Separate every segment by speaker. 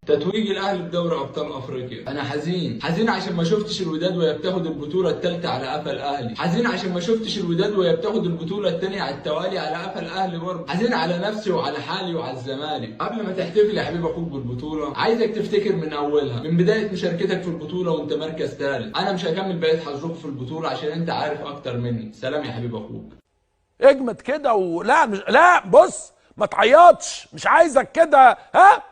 Speaker 1: تتويج الاهلي بدوري ابطال افريقيا. انا حزين عشان ما شفتش الوداد وهي بتاخد البطوله الثالثه على قفا الاهلي، حزين عشان ما شفتش الوداد وهي بتاخد البطوله الثانيه على التوالي على قفا الاهلي برضه، حزين على نفسي وعلى حالي وعلى الزمالك. قبل ما تحتفل يا حبيب اخوك بالبطوله، عايزك تفتكر من اولها، من بدايه مشاركتك في البطوله وانت مركز ثالث. انا مش هكمل بقيه حظكم في البطوله عشان انت عارف اكتر مني. سلام يا حبيب اخوك.
Speaker 2: اجمد كده ولا مش... لا بص ما تعيطش، مش عايزك كده، ها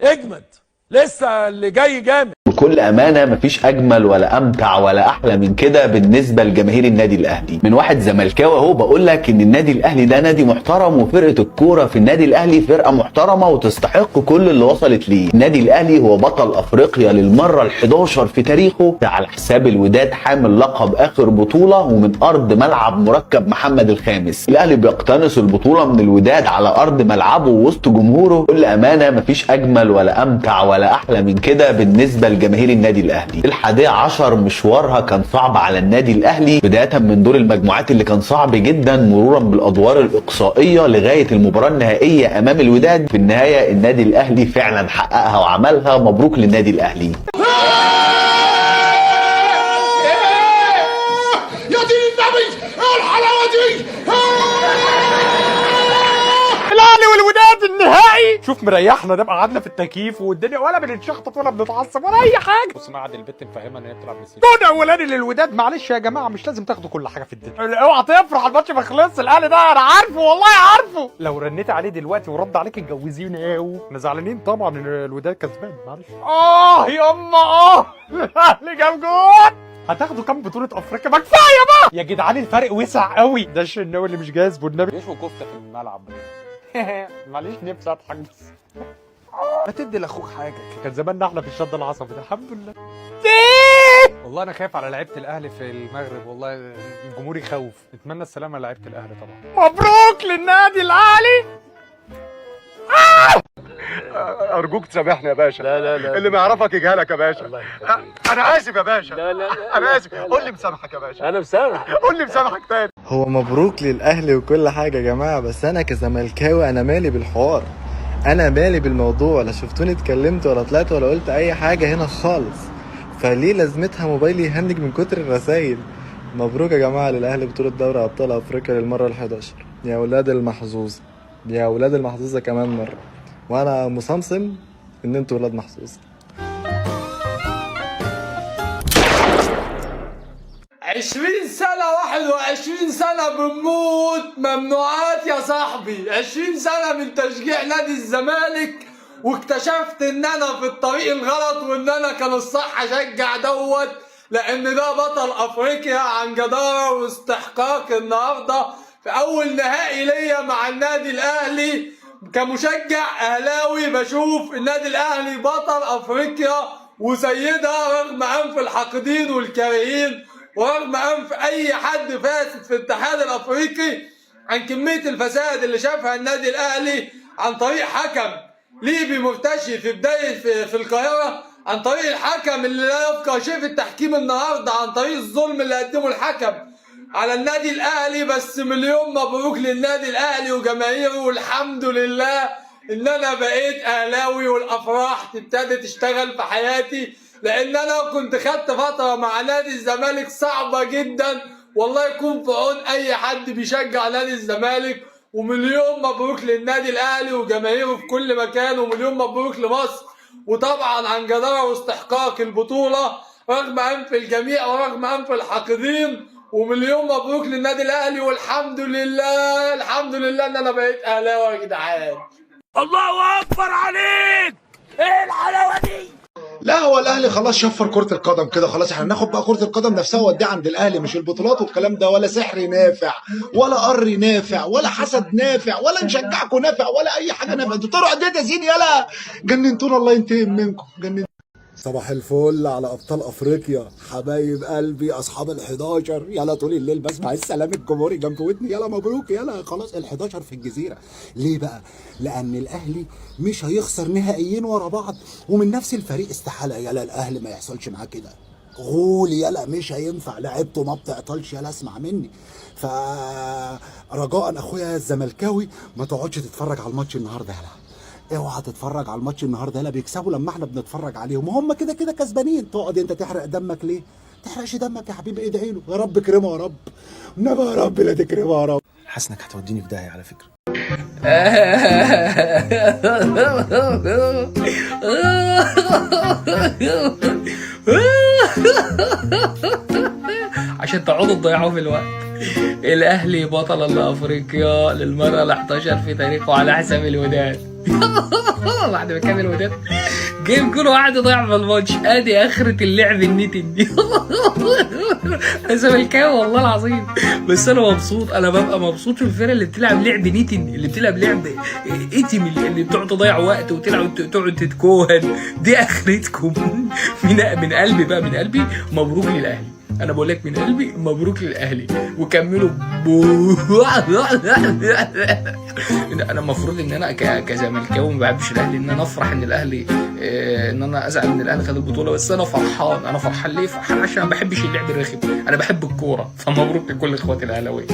Speaker 2: اجمد، لسه اللي جاي جامد.
Speaker 3: بكل امانه مفيش اجمل ولا امتع ولا احلى من كده بالنسبه لجماهير النادي الاهلي. من واحد زملكاوي اهو بقول لك ان النادي الاهلي ده نادي محترم، وفرقه الكوره في النادي الاهلي فرقه محترمه وتستحق كل اللي وصلت ليه. النادي الاهلي هو بطل افريقيا للمره ال11 في تاريخه، ده على حساب الوداد حامل لقب اخر بطوله ومن ارض ملعب مركب محمد الخامس. الاهلي بيقتنص البطوله من الوداد على ارض ملعبه ووسط جمهوره. بكل امانه مفيش اجمل ولا امتع ولا احلى من كده بالنسبه لجماهير النادي الاهلي. ال11 مشوارها كان صعب على النادي الاهلي، بدايه من دور المجموعات اللي كان صعب جدا، مرورا بالادوار الاقصائيه لغايه المباراه النهائيه امام الوداد. في النهايه النادي الاهلي فعلا حققها وعملها. مبروك للنادي الاهلي.
Speaker 4: يا دين النبي ايه الحلاوه دي!
Speaker 2: الاهلي والوداد النهائي. شوف مريحنا، نبقى قعدنا في التكييف والدنيا ولا بنتشخطط ولا بنتعصب ولا اي حاجه. بص نقعد البت نفهمها ان هي بتلعب نسيت. جون اولاني للوداد. معلش يا جماعه مش لازم تاخدوا كل حاجه في الدنيا. اوعى تفرح الماتش ما خلصش. الاهلي ده انا عارفه والله عارفه. لو رنيت عليه دلوقتي ورد عليك اتجوزيني احنا زعلانين طبعا ان الوداد كسبان. معلش ياما الاهلي جاب جون. هتاخدوا كام بطولة افريقيا؟ ما كفايه بقى يا جدعان، الفرق وسع قوي. ده الشناوي اللي مش جاهز والنبي جيش وكفته في الملعب. معلش نفسي اضحك بس. ما تدي لاخوك حاجه، كان زماننا احنا في الشد العصبي ده. الحمد لله. والله انا خايف على لعيبه الاهلي في المغرب، والله الجمهور يخوف. نتمنى السلامه لعيبه الاهلي طبعا. مبروك للنادي الاهلي.
Speaker 4: ارجوك تسامحني يا باشا.
Speaker 5: لا
Speaker 4: اللي ما يعرفك يجهلك يا باشا. انا اسف يا باشا.
Speaker 5: لا
Speaker 4: انا اسف. قول لي مسامحك يا باشا.
Speaker 5: انا مسامح.
Speaker 4: قول لي مسامحك تاني.
Speaker 6: هو مبروك للاهلي وكل حاجه يا جماعه، بس انا كزملكاوي انا مالي بالحوار، انا مالي بالموضوع. لا شفتوني اتكلمت ولا طلعت ولا قلت اي حاجه هنا خالص، فليه لازمتها موبايلي يهنج من كتر الرسايل؟ مبروك يا جماعه للاهلي بطوله دوري ابطال افريقيا للمره ال11. يا اولاد المحظوظه، يا اولاد المحظوظه كمان مره، وانا مصمصم ان انتوا ولاد محظوظه.
Speaker 1: 20 سنة 21 سنة بنموت ممنوعات يا صاحبي. 20 سنة من تشجيع نادي الزمالك، واكتشفت ان انا في الطريق الغلط وان انا كان الصح اشجع دوت، لان ده بطل افريقيا عن جدارة واستحقاق. النهاردة في اول نهائي ليا مع النادي الاهلي كمشجع اهلاوي، بشوف النادي الاهلي بطل افريقيا وسيدها، رغم انف الحاقدين والكارهين ورغم انف اي حد فاسد في الاتحاد الافريقي عن كميه الفساد اللي شافها النادي الاهلي عن طريق حكم ليبي مرتشي في بدايه في القاهره، عن طريق الحكم اللي لا يفقه شيء في التحكيم النهارده، عن طريق الظلم اللي قدمه الحكم على النادي الاهلي. بس مليون مبروك للنادي الاهلي وجماهيره، والحمد لله ان انا بقيت اهلاوي والافراح تبتدي تشتغل في حياتي، لان انا كنت خدت فتره مع نادي الزمالك صعبه جدا. والله يكون في عون اي حد بيشجع نادي الزمالك. ومليون مبروك للنادي الاهلي وجماهيره في كل مكان، ومليون مبروك لمصر، وطبعا عن جدارة واستحقاق البطوله رغم انف الجميع ورغم انف الحاقدين. ومليون مبروك للنادي الاهلي، والحمد لله الحمد لله ان انا بقيت اهلاوي يا جدعان.
Speaker 2: الله اكبر عليك. ايه الحلاوه دي؟
Speaker 4: لا هو الاهلي خلاص شفر كرة القدم كده خلاص. احنا ناخد بقى كرة القدم نفسها وديها عند الاهلي، مش البطولات والكلام ده، ولا سحر نافع ولا قر نافع ولا حسد نافع ولا نشجعكم نافع ولا اي حاجه نافع. انتوا طلعوا قد ايه تزيين يلا، جننتونا الله ينتقم منكم.
Speaker 7: صباح الفل على ابطال افريقيا حبايب قلبي اصحاب ال11. يلا طول الليل بسمع السلام الجمهوري جنب ودني. يلا مبروك، يلا خلاص ال11 في الجزيره. ليه بقى؟ لان الاهلي مش هيخسر نهائيين ورا بعض ومن نفس الفريق. استحاله يلا الاهلي ما يحصلش معاه كده. غول يلا مش هينفع، لعبته ما بتعطلش يلا اسمع مني. فرجاء اخويا الزملكاوي ما تقعدش تتفرج على الماتش النهارده يلا. اوعى تتفرج على الماتش النهارده، لا بيكسبوا لما احنا بنتفرج عليهم وهم كده كده كسبانين. تقعد انت تحرق دمك ليه؟ تحرقش دمك يا حبيبي، ادعي له يا رب كرمه يا رب، انما يا رب لا تكرمه يا رب.
Speaker 5: حاسس انك هتوديني في داهيه على فكره.
Speaker 8: عشان تقعدوا تضيعوا في الوقت. الاهلي بطل افريقيا للمره ال 11 في تاريخه على حساب الوداد. بعد ما كان الوداد جيب كل واحد يضيع في الماتش. ادي اخرة اللعب النتن دي. انا زملكاوي والله العظيم، بس انا مبسوط. انا ببقى مبسوط في الفرقه اللي بتلعب لعب نتن، اللي بتلعب لعب اتم، اللي بتقعد تضيع وقت وتلعب تقعد تتكوهن. دي اخرتكم. من قلبي بقى، من قلبي مبروك للاهلي. انا بقول لك من قلبي مبروك للاهلي وكملوا. انا المفروض ان انا كزملكاوي ما بحبش الاهلي ان انا افرح ان الاهلي، ان انا ازعل ان الاهلي خد البطوله، بس انا فرحان. انا فرحان ليه؟ فرحان عشان ما بحبش اللعب الرخم، انا بحب الكوره. فمبروك لكل اخواتي الاهلاويه.